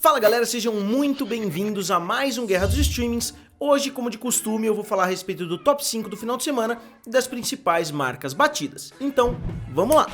Fala galera, sejam muito bem-vindos a mais um Guerra dos Streamings. Hoje, como de costume, eu vou falar a respeito do top 5 do final de semana e das principais marcas batidas. Então, vamos lá!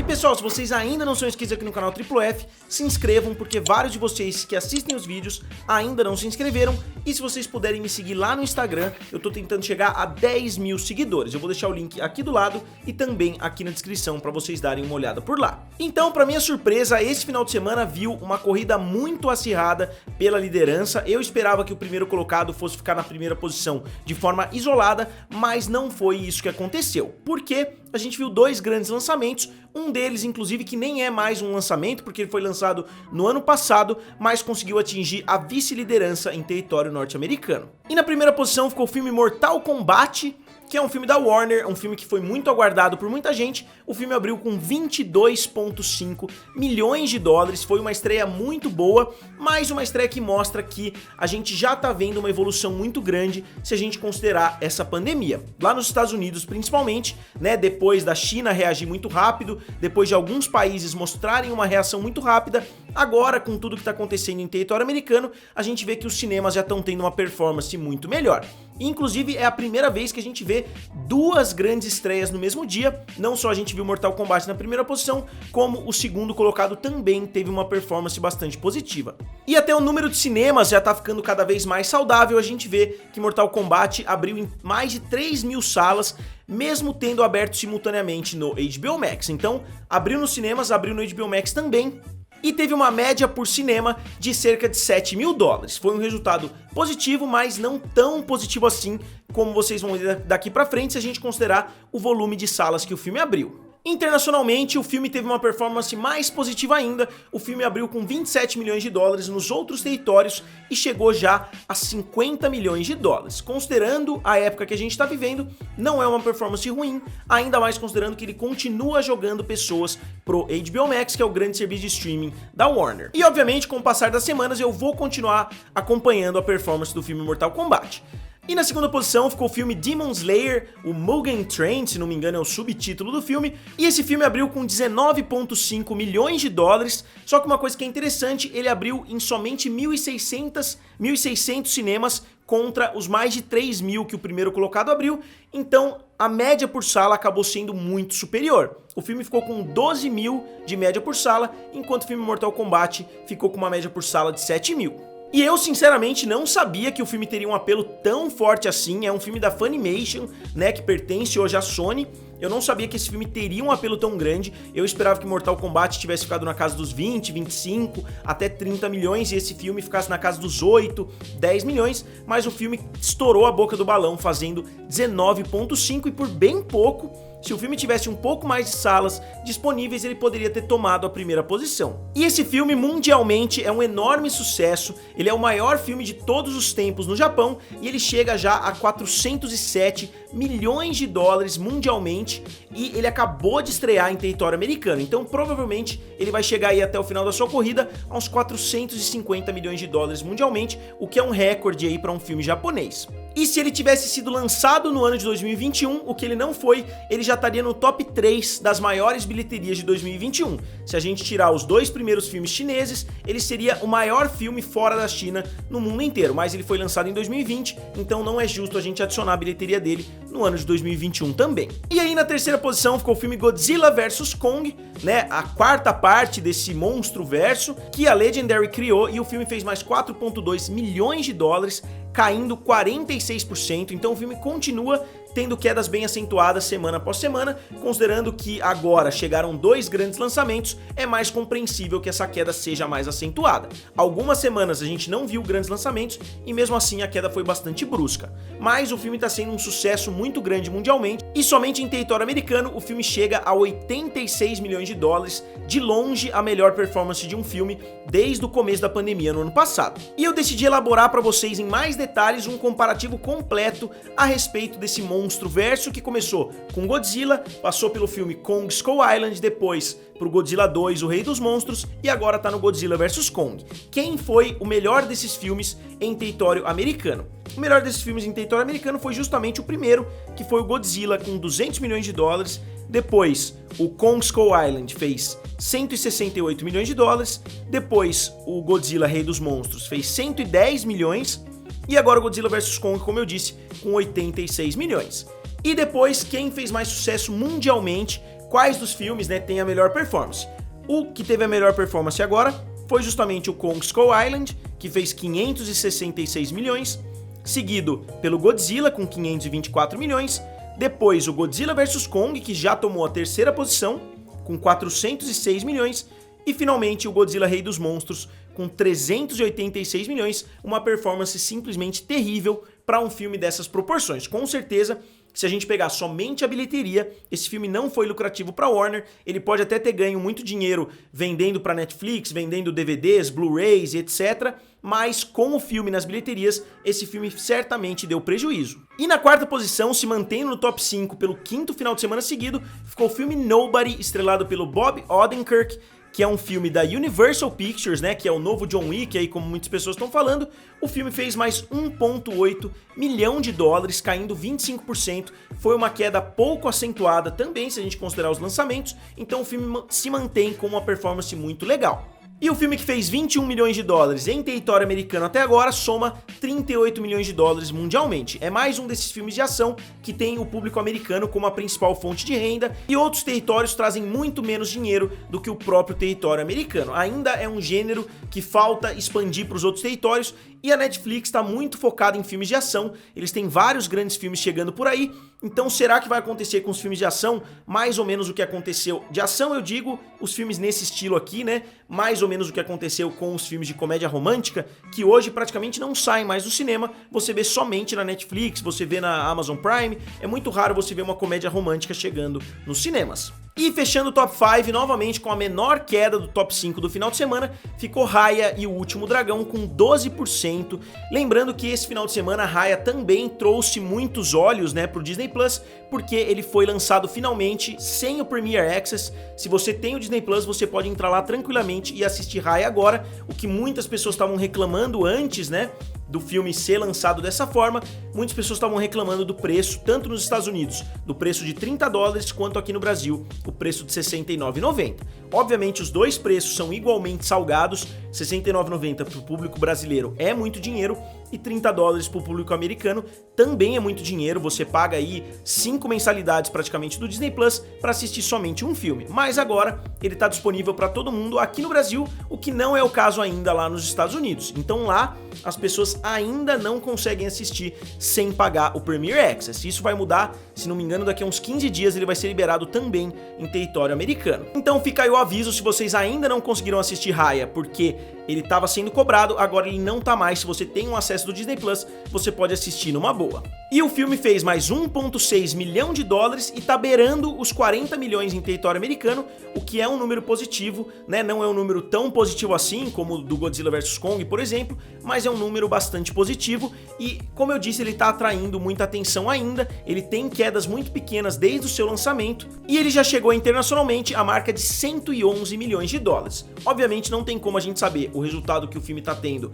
Pessoal, se vocês ainda não são inscritos aqui no canal Triple-F, se inscrevam, porque vários de vocês que assistem os vídeos ainda não se inscreveram. E se vocês puderem me seguir lá no Instagram, eu tô tentando chegar a 10 mil seguidores. Eu vou deixar o link aqui do lado e também aqui na descrição para vocês darem uma olhada por lá. Então, para minha surpresa, esse final de semana viu uma corrida muito acirrada pela liderança. Eu esperava que o primeiro colocado fosse ficar na primeira posição de forma isolada, mas não foi isso que aconteceu. Porque a gente viu dois grandes lançamentos, um deles inclusive que nem é mais um lançamento, porque ele foi lançado no ano passado, mas conseguiu atingir a vice-liderança em território norte-americano. E na primeira posição ficou o filme Mortal Kombat, que é um filme da Warner, um filme que foi muito aguardado por muita gente. O filme abriu com 22,5 milhões de dólares, foi uma estreia muito boa, mas uma estreia que mostra que a gente já tá vendo uma evolução muito grande se a gente considerar essa pandemia. Lá nos Estados Unidos principalmente, né, depois da China reagir muito rápido, depois de alguns países mostrarem uma reação muito rápida, agora com tudo que tá acontecendo em território americano, a gente vê que os cinemas já estão tendo uma performance muito melhor. Inclusive é a primeira vez que a gente vê duas grandes estreias no mesmo dia. Não só a gente viu Mortal Kombat na primeira posição, como o segundo colocado também teve uma performance bastante positiva. E até o número de cinemas já tá ficando cada vez mais saudável. A gente vê que Mortal Kombat abriu em mais de 3 mil salas, mesmo tendo aberto simultaneamente no HBO Max. Então abriu nos cinemas, abriu no HBO Max também, e teve uma média por cinema de cerca de 7 mil dólares. Foi um resultado positivo, mas não tão positivo assim, como vocês vão ver daqui pra frente, se a gente considerar o volume de salas que o filme abriu. Internacionalmente, o filme teve uma performance mais positiva ainda. O filme abriu com 27 milhões de dólares nos outros territórios e chegou já a 50 milhões de dólares. Considerando a época que a gente está vivendo, não é uma performance ruim, ainda mais considerando que ele continua jogando pessoas pro HBO Max, que é o grande serviço de streaming da Warner. E obviamente, com o passar das semanas, eu vou continuar acompanhando a performance do filme Mortal Kombat. E na segunda posição ficou o filme Demon Slayer, o Mugen Train, se não me engano é o subtítulo do filme, e esse filme abriu com 19,5 milhões de dólares, só que uma coisa que é interessante, ele abriu em somente 1.600 cinemas contra os mais de 3 mil que o primeiro colocado abriu, então a média por sala acabou sendo muito superior. O filme ficou com 12 mil de média por sala, enquanto o filme Mortal Kombat ficou com uma média por sala de 7 mil. E eu, sinceramente, não sabia que o filme teria um apelo tão forte assim. É um filme da Funimation, né, que pertence hoje à Sony. Eu não sabia que esse filme teria um apelo tão grande. Eu esperava que Mortal Kombat tivesse ficado na casa dos 20, 25, até 30 milhões, e esse filme ficasse na casa dos 8, 10 milhões, mas o filme estourou a boca do balão, fazendo 19,5, e por bem pouco, se o filme tivesse um pouco mais de salas disponíveis, ele poderia ter tomado a primeira posição. E esse filme, mundialmente, é um enorme sucesso. Ele é o maior filme de todos os tempos no Japão, e ele chega já a 407 milhões de dólares mundialmente, e ele acabou de estrear em território americano. Então, provavelmente, ele vai chegar aí até o final da sua corrida a uns 450 milhões de dólares mundialmente, o que é um recorde aí para um filme japonês. E se ele tivesse sido lançado no ano de 2021, o que ele não foi, ele já estaria no top 3 das maiores bilheterias de 2021. Se a gente tirar os dois primeiros filmes chineses, ele seria o maior filme fora da China no mundo inteiro, mas ele foi lançado em 2020, então não é justo a gente adicionar a bilheteria dele no ano de 2021 também. E aí na terceira posição ficou o filme Godzilla vs Kong, né, a quarta parte desse monstro verso que a Legendary criou, e o filme fez mais 4,2 milhões de dólares, caindo 46%, então o filme continua tendo quedas bem acentuadas semana após semana. Considerando que agora chegaram dois grandes lançamentos, é mais compreensível que essa queda seja mais acentuada. Algumas semanas a gente não viu grandes lançamentos e mesmo assim a queda foi bastante brusca. Mas o filme está sendo um sucesso muito grande mundialmente, e somente em território americano o filme chega a 86 milhões de dólares, de longe a melhor performance de um filme desde o começo da pandemia no ano passado. E eu decidi elaborar para vocês em mais detalhes um comparativo completo a respeito desse monstro monstro verso que começou com Godzilla, passou pelo filme Kong Skull Island, depois pro Godzilla 2, o Rei dos Monstros, e agora tá no Godzilla vs Kong. Quem foi o melhor desses filmes em território americano? O melhor desses filmes em território americano foi justamente o primeiro, que foi o Godzilla com 200 milhões de dólares, depois o Kong Skull Island fez 168 milhões de dólares, depois o Godzilla Rei dos Monstros fez 110 milhões, e agora o Godzilla vs Kong, como eu disse, com 86 milhões. E depois, quem fez mais sucesso mundialmente, quais dos filmes, né, tem a melhor performance? O que teve a melhor performance agora foi justamente o Kong Skull Island, que fez 566 milhões, seguido pelo Godzilla com 524 milhões, depois o Godzilla vs Kong, que já tomou a terceira posição, com 406 milhões, e finalmente o Godzilla Rei dos Monstros, com 386 milhões, uma performance simplesmente terrível para um filme dessas proporções. Com certeza, se a gente pegar somente a bilheteria, esse filme não foi lucrativo para Warner. Ele pode até ter ganho muito dinheiro vendendo para Netflix, vendendo DVDs, Blu-rays e etc. Mas com o filme nas bilheterias, esse filme certamente deu prejuízo. E na quarta posição, se mantendo no top 5 pelo quinto final de semana seguido, ficou o filme Nobody, estrelado pelo Bob Odenkirk, que é um filme da Universal Pictures, né, que é o novo John Wick, aí como muitas pessoas estão falando. O filme fez mais 1,8 milhão de dólares, caindo 25%. Foi uma queda pouco acentuada também, se a gente considerar os lançamentos. Então o filme se mantém com uma performance muito legal. E o filme que fez 21 milhões de dólares em território americano até agora soma 38 milhões de dólares mundialmente. É mais um desses filmes de ação que tem o público americano como a principal fonte de renda, e outros territórios trazem muito menos dinheiro do que o próprio território americano. Ainda é um gênero que falta expandir para os outros territórios, e a Netflix está muito focada em filmes de ação. Eles têm vários grandes filmes chegando por aí. Então será que vai acontecer com os filmes de ação mais ou menos o que aconteceu? De ação eu digo os filmes nesse estilo aqui, né? Mais ou menos o que aconteceu com os filmes de comédia romântica, que hoje praticamente não saem mais do cinema. Você vê somente na Netflix, você vê na Amazon Prime. É muito raro você ver uma comédia romântica chegando nos cinemas. E fechando o top 5, novamente com a menor queda do top 5 do final de semana, ficou Raya e o Último Dragão com 12%. Lembrando que esse final de semana Raya também trouxe muitos olhos, né, pro Disney Plus, porque ele foi lançado finalmente sem o Premier Access. Se você tem o Disney Plus, você pode entrar lá tranquilamente e assistir Raya agora, o que muitas pessoas estavam reclamando antes, né, do filme ser lançado dessa forma. Muitas pessoas estavam reclamando do preço, tanto nos Estados Unidos, do preço de 30 dólares, quanto aqui no Brasil, o preço de R$ 69,90. Obviamente, os dois preços são igualmente salgados. R$ 69,90 para o público brasileiro é muito dinheiro, e 30 dólares para o público americano também é muito dinheiro. Você paga aí 5 mensalidades praticamente do Disney Plus para assistir somente um filme. Mas agora ele está disponível para todo mundo aqui no Brasil, o que não é o caso ainda lá nos Estados Unidos. Então lá as pessoas ainda não conseguem assistir sem pagar o Premier Access. Isso vai mudar, se não me engano, daqui a uns 15 dias ele vai ser liberado também em território americano. Então fica aí o aviso, se vocês ainda não conseguiram assistir Raya porque ele estava sendo cobrado, agora ele não tá mais. Se você tem um acesso do Disney Plus, você pode assistir numa boa. E o filme fez mais 1,6 milhão de dólares e tá beirando os 40 milhões em território americano, o que é um número positivo, né? Não é um número tão positivo assim como o do Godzilla vs Kong, por exemplo, mas é um número bastante positivo. E, como eu disse, ele tá atraindo muita atenção ainda. Ele tem quedas muito pequenas desde o seu lançamento, e ele já chegou internacionalmente à marca de 111 milhões de dólares. Obviamente não tem como a gente saber o resultado que o filme tá tendo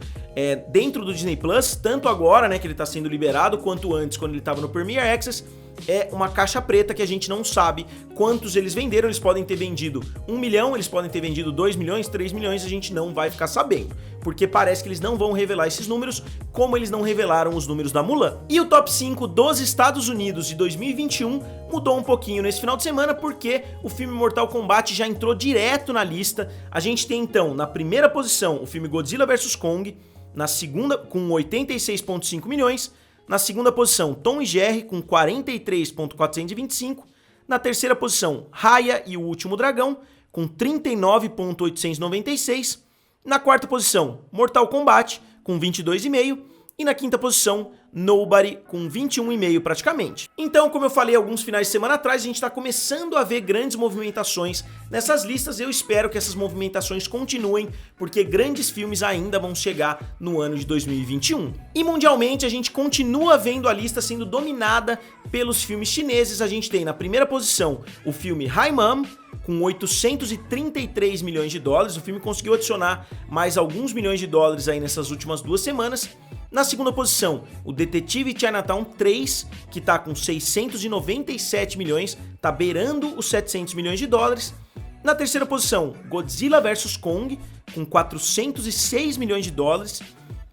dentro do Disney Plus, tanto agora, né, que ele tá sendo liberado, quanto antes, quando ele tava no Premier Access. É uma caixa preta que a gente não sabe quantos eles venderam. Eles podem ter vendido 1 milhão, eles podem ter vendido 2 milhões, 3 milhões, a gente não vai ficar sabendo, porque parece que eles não vão revelar esses números, como eles não revelaram os números da Mulan. E o top 5 dos Estados Unidos de 2021 mudou um pouquinho nesse final de semana, porque o filme Mortal Kombat já entrou direto na lista. A gente tem então, na primeira posição, o filme Godzilla vs Kong, na segunda com 86,5 milhões, na segunda posição, Tom e Jerry com 43,425. Na terceira posição, Raya e o Último Dragão com 39,896. Na quarta posição, Mortal Kombat com 22,5. E na quinta posição, Nobody, com 21,5 praticamente. Então, como eu falei alguns finais de semana atrás, a gente está começando a ver grandes movimentações nessas listas. Eu espero que essas movimentações continuem, porque grandes filmes ainda vão chegar no ano de 2021. E mundialmente, a gente continua vendo a lista sendo dominada pelos filmes chineses. A gente tem na primeira posição o filme Hi Mom, com 833 milhões de dólares. O filme conseguiu adicionar mais alguns milhões de dólares aí nessas últimas 2 semanas. Na segunda posição, o Detetive Chinatown 3, que tá com 697 milhões, tá beirando os 700 milhões de dólares. Na terceira posição, Godzilla vs Kong, com 406 milhões de dólares.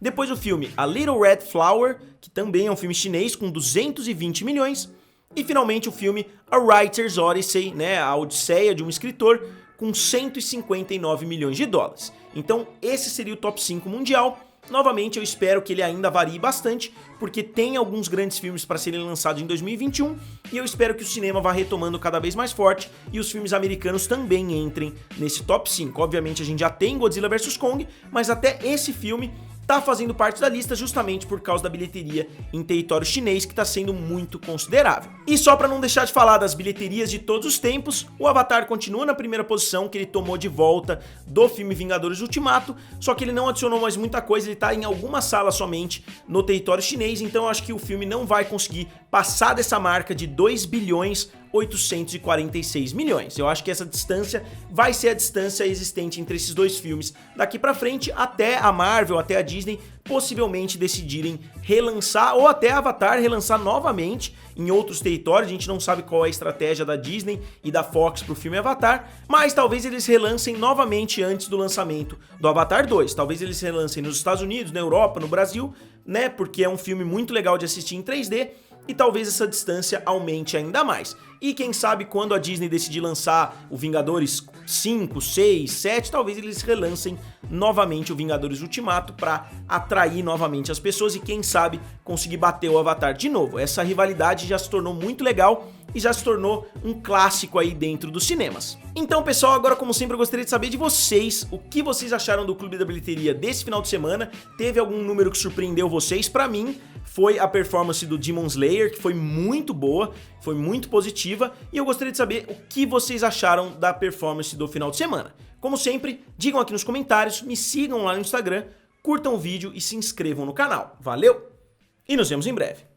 Depois o filme A Little Red Flower, que também é um filme chinês, com 220 milhões. E finalmente o filme A Writer's Odyssey, né, a Odisseia de um escritor, com 159 milhões de dólares. Então esse seria o top 5 mundial. Novamente, eu espero que ele ainda varie bastante, porque tem alguns grandes filmes para serem lançados em 2021 e eu espero que o cinema vá retomando cada vez mais forte e os filmes americanos também entrem nesse top 5. Obviamente, a gente já tem Godzilla vs Kong, mas até esse filme tá fazendo parte da lista justamente por causa da bilheteria em território chinês, que tá sendo muito considerável. E só para não deixar de falar das bilheterias de todos os tempos, o Avatar continua na primeira posição, que ele tomou de volta do filme Vingadores Ultimato, só que ele não adicionou mais muita coisa, ele tá em algumas salas somente no território chinês, então eu acho que o filme não vai conseguir passar dessa marca de 2 bilhões 846 milhões. Eu acho que essa distância vai ser a distância existente entre esses dois filmes daqui pra frente, até a Marvel, até a Disney possivelmente decidirem relançar, ou até Avatar relançar novamente em outros territórios. A gente não sabe qual é a estratégia da Disney e da Fox pro filme Avatar, mas talvez eles relancem novamente antes do lançamento do Avatar 2. Talvez eles relancem nos Estados Unidos, na Europa, no Brasil, né, porque é um filme muito legal de assistir em 3D, e talvez essa distância aumente ainda mais. E quem sabe quando a Disney decidir lançar o Vingadores 5, 6, 7, talvez eles relancem novamente o Vingadores Ultimato para atrair novamente as pessoas e quem sabe conseguir bater o Avatar de novo. Essa rivalidade já se tornou muito legal e já se tornou um clássico aí dentro dos cinemas. Então, pessoal, agora como sempre eu gostaria de saber de vocês, o que vocês acharam do Clube da Bilheteria desse final de semana? Teve algum número que surpreendeu vocês? Pra mim, foi a performance do Demon Slayer, que foi muito boa, foi muito positiva, e eu gostaria de saber o que vocês acharam da performance do final de semana. Como sempre, digam aqui nos comentários, me sigam lá no Instagram, curtam o vídeo e se inscrevam no canal. Valeu! E nos vemos em breve.